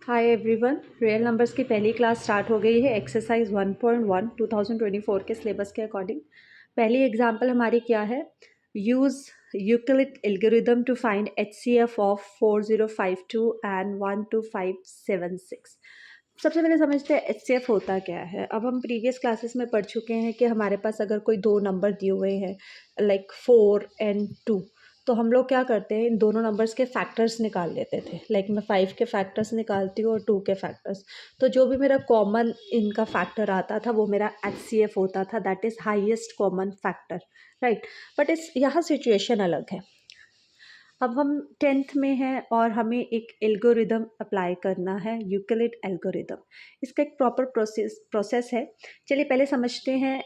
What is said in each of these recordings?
Hi everyone, real numbers की पहली class start हो गई है। एक्सरसाइज 1.1 2024 के सिलेबस के अकॉर्डिंग पहली एग्जांपल हमारी क्या है? Use Euclid algorithm to find HCF of 4052 and 12576। सबसे पहले समझते हैं HCF होता क्या है। अब हम प्रीवियस क्लासेस में पढ़ चुके हैं कि हमारे पास अगर कोई दो नंबर दिए हुए हैं लाइक 4 एंड 2, तो हम लोग क्या करते हैं, इन दोनों नंबर्स के फैक्टर्स निकाल लेते थे। लाइक मैं 5 के फैक्टर्स निकालती हूँ और 2 के फैक्टर्स, तो जो भी मेरा कॉमन इनका फैक्टर आता था वो मेरा HCF होता था, that is highest common factor, right. But इस यहाँ सिचुएशन अलग है। अब हम 10th में हैं और हमें एक एल्गोरिदम अप्लाई करना है, यूक्लिड एल्गोरिदम। इसका एक प्रॉपर प्रोसेस है। चलिए पहले समझते हैं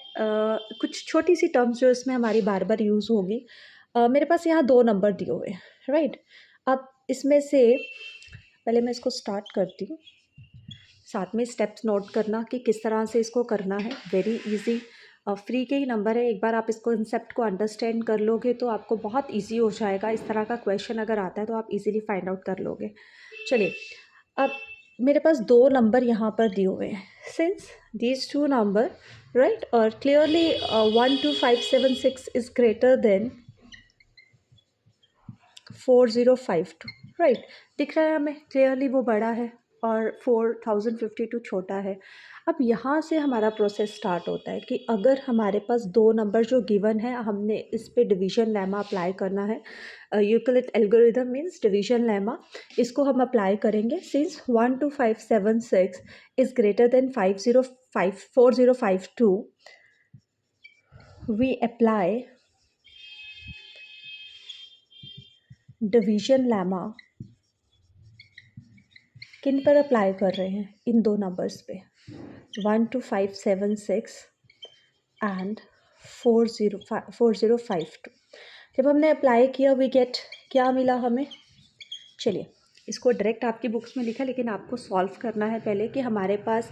कुछ छोटी सी टर्म्स जो इसमें हमारी बार बार यूज़ होगी। मेरे पास यहाँ दो नंबर दिए हुए हैं, राइट। अब इसमें से पहले मैं इसको स्टार्ट करती हूँ, साथ में स्टेप्स नोट करना कि किस तरह से इसको करना है। वेरी इजी, फ्री के ही नंबर है। एक बार आप इसको कंसेप्ट को अंडरस्टैंड कर लोगे तो आपको बहुत इजी हो जाएगा। इस तरह का क्वेश्चन अगर आता है तो आप इजीली फाइंड आउट कर लोगे। चलिए, अब मेरे पास दो नंबर यहाँ पर दिए हुए हैं। Since these two number, right, और clearly 12576 is greater than 4052, right. दिख रहा है हमें क्लियरली, वो बड़ा है और 4052 छोटा है। अब यहाँ से हमारा प्रोसेस स्टार्ट होता है कि अगर हमारे पास दो नंबर जो गिवन है, हमने इस पे डिवीजन लेमा अप्लाई करना है। Euclid algorithm means division lemma, इसको हम अप्लाई करेंगे। Since 12576 is greater than 4052, we apply division lemma. किन पर अप्लाई कर रहे हैं? इन दो नंबर्स पे, 12576 एंड 4052। जब हमने अप्लाई किया, वी गेट, क्या मिला हमें? चलिए, इसको डायरेक्ट आपकी बुक्स में लिखा, लेकिन आपको सॉल्व करना है पहले कि हमारे पास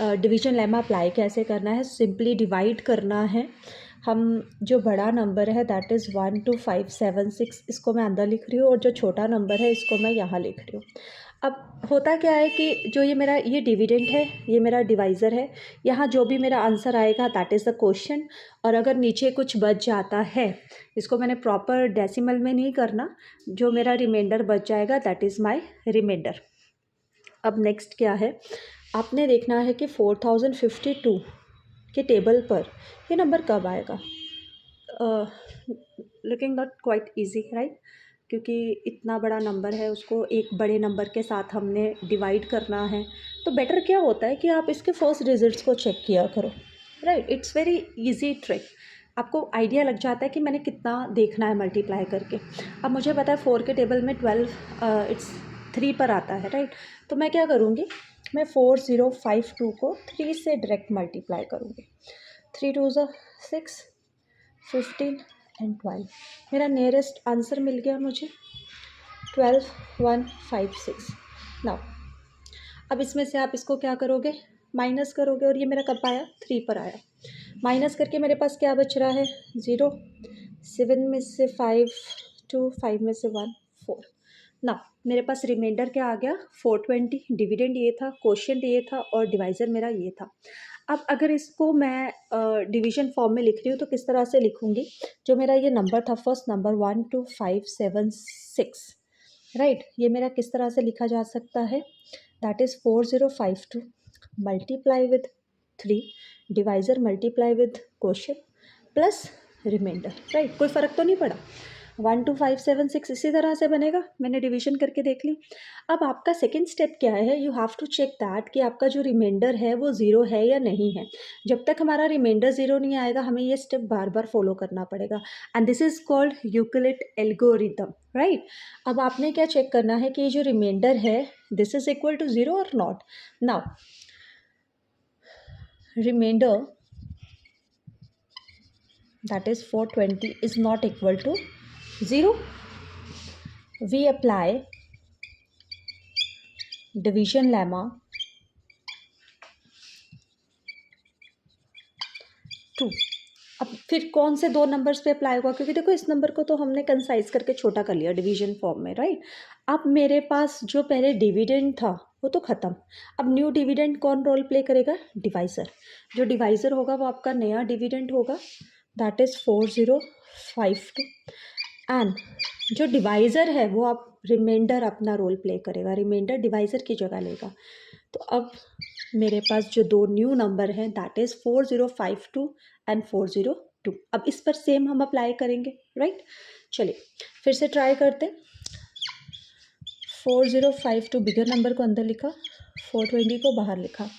डिवीजन लेमा अप्लाई कैसे करना है। सिंपली डिवाइड करना है। हम जो बड़ा नंबर है दैट इज़ 12576, इसको मैं अंदर लिख रही हूँ, और जो छोटा नंबर है इसको मैं यहाँ लिख रही हूँ। अब होता क्या है कि जो ये मेरा ये डिविडेंड है, ये मेरा डिवाइज़र है। यहाँ जो भी मेरा आंसर आएगा दैट इज़ द क्वेश्चन। और अगर नीचे कुछ बच जाता है, इसको मैंने प्रॉपर डेसिमल में नहीं करना, जो मेरा रिमाइंडर बच जाएगा दैट इज़ माय रिमाइंडर। अब नेक्स्ट क्या है, आपने देखना है कि 4052 के टेबल पर ये नंबर कब आएगा। Looking not quite easy, right, क्योंकि इतना बड़ा नंबर है, उसको एक बड़े नंबर के साथ हमने डिवाइड करना है। तो बेटर क्या होता है कि आप इसके फर्स्ट डिजिट्स को चेक किया करो, right. It's very easy trick, आपको आइडिया लग जाता है कि मैंने कितना देखना है मल्टीप्लाई करके। अब मुझे पता है 4 के टेबल में 12 इट्स 3 पर आता है, राइट। तो मैं क्या करूँगी, मैं 4052 को 3 से डायरेक्ट मल्टीप्लाई करूँगी। 3 2 6, 15 एंड 12। मेरा नियरेस्ट आंसर मिल गया मुझे, 12156। नाउ अब इसमें से आप इसको क्या करोगे, माइनस करोगे, और ये मेरा कब आया? 3 पर आया। माइनस करके मेरे पास क्या बच रहा है? 0। 7 में से 5 2, 5 में से 1 4। ना, मेरे पास रिमाइंडर क्या आ गया? 420। डिविडेंड ये था, क्वोशिएंट ये था, और डिवाइज़र मेरा ये था। अब अगर इसको मैं डिवीजन फॉर्म में लिख रही हूँ तो किस तरह से लिखूँगी? जो मेरा ये नंबर था, फर्स्ट नंबर 12576, राइट, ये मेरा किस तरह से लिखा जा सकता है? That is 4052 multiply with 3, divisor multiply with quotient plus reminder, right. कोई फ़र्क तो नहीं पड़ा? 12576 इसी तरह से बनेगा। मैंने डिवीजन करके देख ली। अब आपका सेकंड स्टेप क्या है? You have to check that कि आपका जो रिमाइंडर है वो ज़ीरो है या नहीं है। जब तक हमारा रिमाइंडर ज़ीरो नहीं आएगा, हमें ये स्टेप बार बार फॉलो करना पड़ेगा, and this is called Euclid algorithm, right. अब आपने क्या चेक करना है कि ये जो रिमाइंडर है this is equal to zero और not. Now remainder, that is 420, is not equal to 0. We apply division lemma to, अब फिर कौन से दो नंबर्स पे अप्लाई होगा? क्योंकि देखो, इस नंबर को तो हमने कंसाइज करके छोटा कर लिया डिवीजन फॉर्म में, राइट। अब मेरे पास जो पहले डिविडेंड था वो तो ख़त्म। अब न्यू डिविडेंड कौन रोल प्ले करेगा? डिवाइज़र। जो डिवाइज़र होगा वो आपका नया डिविडेंड होगा, दैट इज़ 4052। एंड जो डिवाइज़र है वो आप रिमाइंडर अपना रोल प्ले करेगा, रिमाइंडर डिवाइज़र की जगह लेगा। तो अब मेरे पास जो दो न्यू नंबर हैं दैट इज़ 4052 एंड 402। अब इस पर सेम हम अप्लाई करेंगे, राइट? चलिए फिर से ट्राई करते हैं। 4052 बिगर नंबर को अंदर लिखा, 420 को बाहर लिखा।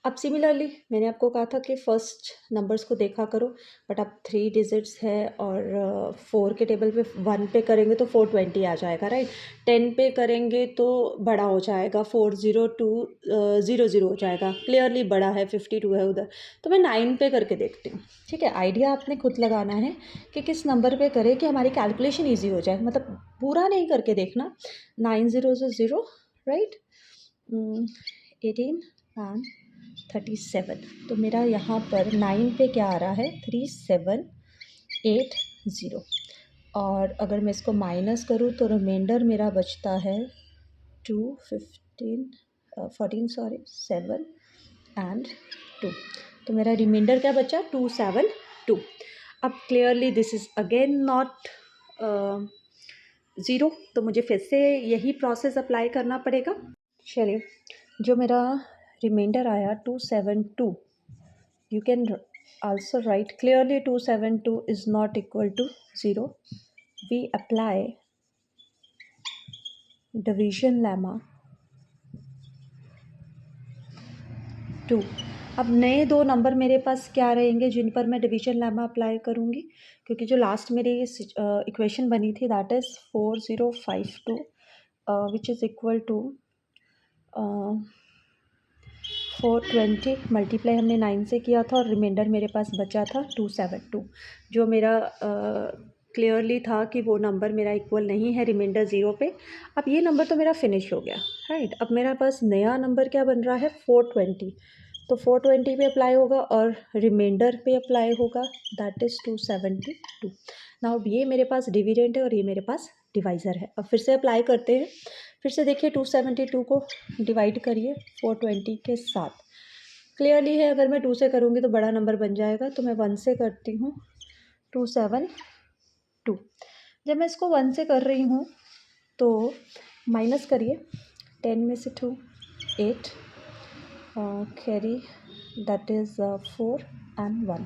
अब सिमिलरली मैंने आपको कहा था कि फर्स्ट नंबर्स को देखा करो, बट अब 3 डिजिट्स है और 4 के टेबल पे 1 पे करेंगे तो 420 आ जाएगा, राइट? 10 पे करेंगे तो बड़ा हो जाएगा, 40200 हो जाएगा, क्लियरली बड़ा है, 52 है उधर। तो मैं 9 पे करके देखती हूँ, ठीक है? आइडिया आपने खुद लगाना है कि किस नंबर पे करें कि हमारी कैलकुलेशन ईजी हो जाए, मतलब पूरा नहीं करके देखना। 900 राइट, 18 एंड 37। तो मेरा यहाँ पर 9 पे क्या आ रहा है? 3780। और अगर मैं इसको माइनस करूँ तो रिमाइंडर मेरा बचता है 7 एंड 2। तो मेरा रिमाइंडर क्या बचा? 272। अब clearly this is again not 0, तो मुझे फिर से यही प्रोसेस अप्लाई करना पड़ेगा। चलिए, जो मेरा रिमाइंडर आया 272, you can also write clearly 272 is not equal to 0. We apply division lemma 2। अब नए दो नंबर मेरे पास क्या रहेंगे जिन पर मैं डिवीजन लेमा अप्लाई करूँगी, क्योंकि जो लास्ट मेरी इक्वेशन बनी थी that is 4052 which is equal to 420 multiply हमने 9 से किया था और रिमाइंडर मेरे पास बचा था 272, जो मेरा क्लियरली था कि वो नंबर मेरा इक्वल नहीं है रिमाइंडर 0 पे। अब ये नंबर तो मेरा फिनिश हो गया, राइट? अब मेरा पास नया नंबर क्या बन रहा है? 420। तो 420 पे अप्लाई होगा और रिमाइंडर पे अप्लाई होगा, दैट इज़ 272। नाउ ये मेरे पास डिविडेंड है और ये मेरे पास डिवाइज़र है। अब फिर से अप्लाई करते हैं। फिर से देखिए 272 को डिवाइड करिए 420 के साथ। क्लियरली है, अगर मैं 2 से करूँगी तो बड़ा नंबर बन जाएगा, तो मैं 1 से करती हूँ 272। जब मैं इसको 1 से कर रही हूँ तो माइनस करिए, 10 में से 2 8 carry that is 4 and 1,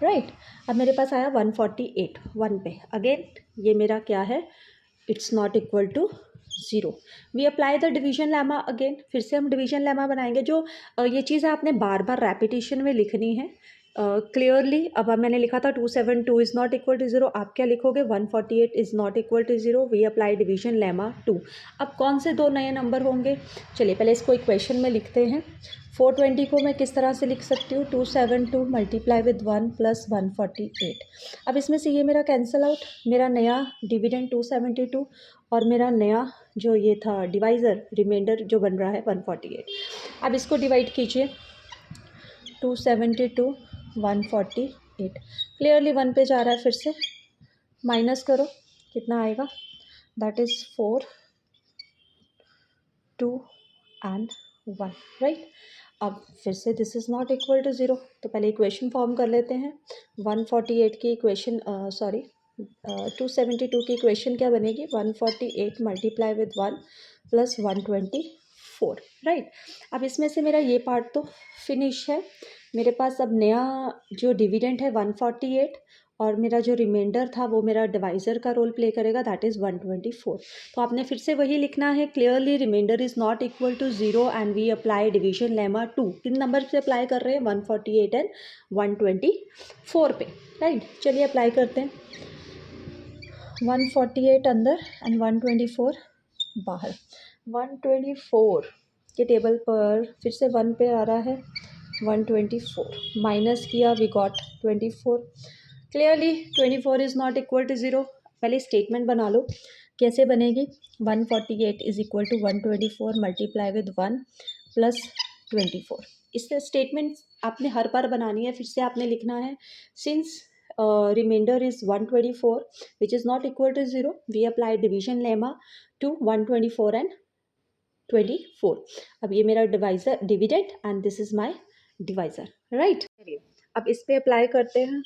right? अब मेरे पास आया 148 1 पे। अगेन ये मेरा क्या है? It's not equal to 0। We apply the division lemma again. फिर से हम डिवीजन लेमा बनाएंगे। जो ये चीज़ है आपने बार बार रेपिटेशन में लिखनी है क्लियरली। अब मैंने लिखा था 272 इज़ नॉट इक्वल टू 0, आप क्या लिखोगे? 148 is not equal to 0। We apply division lemma 2। अब कौन से दो नए नंबर होंगे? चलिए पहले इसको इक्वेशन में लिखते हैं। 420 को मैं किस तरह से लिख सकती हूँ? 272 मल्टीप्लाई विद 1 प्लस 148। अब इसमें से ये मेरा कैंसिल आउट, मेरा नया डिविडेंड 272 और मेरा नया जो ये था डिवाइज़र रिमाइंडर जो बन रहा है 148। अब इसको डिवाइड कीजिए, 272 148 क्लियरली 1 पे जा रहा है। फिर से माइनस करो, कितना आएगा? That is 4 2 and 1, right? अब फिर से this is not equal to 0, तो पहले इक्वेशन फॉर्म कर लेते हैं। 148 की इक्वेशन 272 की इक्वेशन क्या बनेगी? 148 मल्टीप्लाई विद 1 प्लस 124, राइट? अब इसमें से मेरा ये पार्ट तो फिनिश है। मेरे पास अब नया जो डिविडेंड है 148 और मेरा जो रिमाइंडर था वो मेरा डिवाइज़र का रोल प्ले करेगा, दैट इज़ 124। तो आपने फिर से वही लिखना है, clearly reminder is not equal to 0 and we apply division lemma 2। किन नंबर से अप्लाई कर रहे हैं? 148 एंड 124 पे, राइट? चलिए अप्लाई करते हैं। 148 अंदर एंड 124 बाहर। 124 के टेबल पर फिर से 1 पे आ रहा है 124, माइनस किया, we got 24। Clearly 24 is not equal to 0। पहले स्टेटमेंट बना लो, कैसे बनेगी? 148 is equal to 124 multiply with 1 plus 24। इससे स्टेटमेंट आपने हर बार बनानी है। फिर से आपने लिखना है, since reminder is 124 which is not equal to 0, we apply division lemma to 124 and 24। अब ये मेरा dividend and this is my divisor, right. चलिए अब इस पे अप्लाई करते हैं।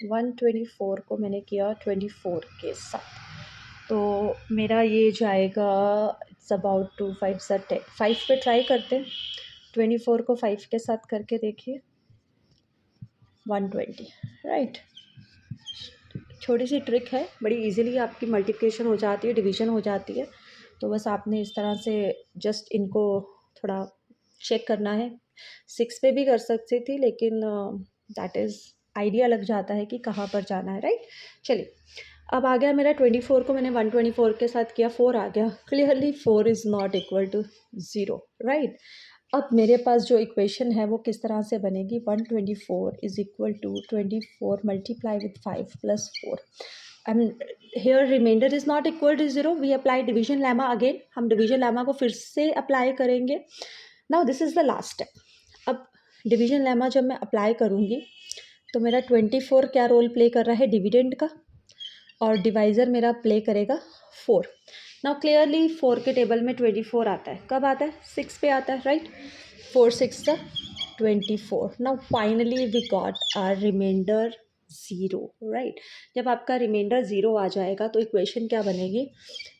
124 को मैंने किया 24 के साथ, तो मेरा ये जाएगा इट्स अबाउट 2 5 10। 5 पे ट्राई करते हैं। 24 को 5 के साथ करके देखिए, 120, राइट। छोटी सी ट्रिक है, बड़ी इजीली आपकी मल्टीप्लिकेशन हो जाती है, डिवीज़न हो जाती है। तो बस आपने इस तरह से जस्ट इनको थोड़ा चेक करना है। 6 पे भी कर सकती थी, लेकिन दैट इज़ आइडिया लग जाता है कि कहाँ पर जाना है, राइट। चलिए अब आ गया मेरा 24 को मैंने 124 के साथ किया, 4 आ गया। Clearly 4 is not equal to 0, right. अब मेरे पास जो इक्वेशन है वो किस तरह से बनेगी, 124 is equal to 24 multiply with 5 plus 4 and here reminder is not equal to 0। We apply division lemma again, हम डिवीजन लेमा को फिर से अप्लाई करेंगे। Now this is the last step. अब डिवीजन लेमा जब मैं अप्लाई करूँगी तो मेरा 24 क्या रोल प्ले कर रहा है, डिविडेंड का, और डिवाइज़र मेरा प्ले करेगा 4। नाउ क्लियरली 4 के टेबल में 24 आता है, कब आता है, 6 पे आता है, right. 4 6 the 24। Now finally we got our reminder 0, right. जब आपका रिमाइंडर 0 आ जाएगा तो इक्वेशन क्या बनेगी,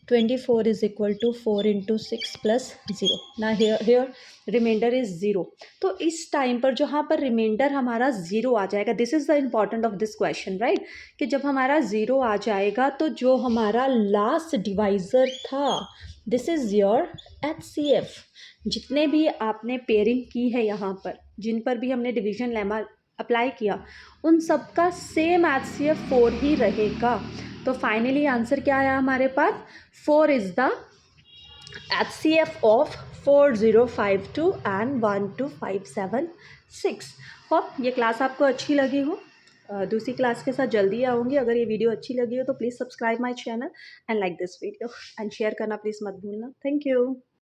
24 is equal to 4 into 6 plus 0। ना हेयर रिमाइंडर इज़ 0। तो इस टाइम पर जहाँ पर रिमाइंडर हमारा 0 आ जाएगा, this is the important of this question, right, कि जब हमारा 0 आ जाएगा तो जो हमारा लास्ट डिवाइज़र था, दिस इज़ योर HCF। जितने भी आपने पेयरिंग की है यहाँ पर, जिन पर भी हमने डिवीजन लेमा अप्लाई किया, उन सब का सेम HCF 4 ही रहेगा। तो फाइनली आंसर क्या आया हमारे पास, 4 is the HCF of 4052 and 12576। Hope ये क्लास आपको अच्छी लगी हो। दूसरी क्लास के साथ जल्दी आऊँगी। अगर ये वीडियो अच्छी लगी हो तो please subscribe my channel and like this video and share करना प्लीज़ मत भूलना। Thank you.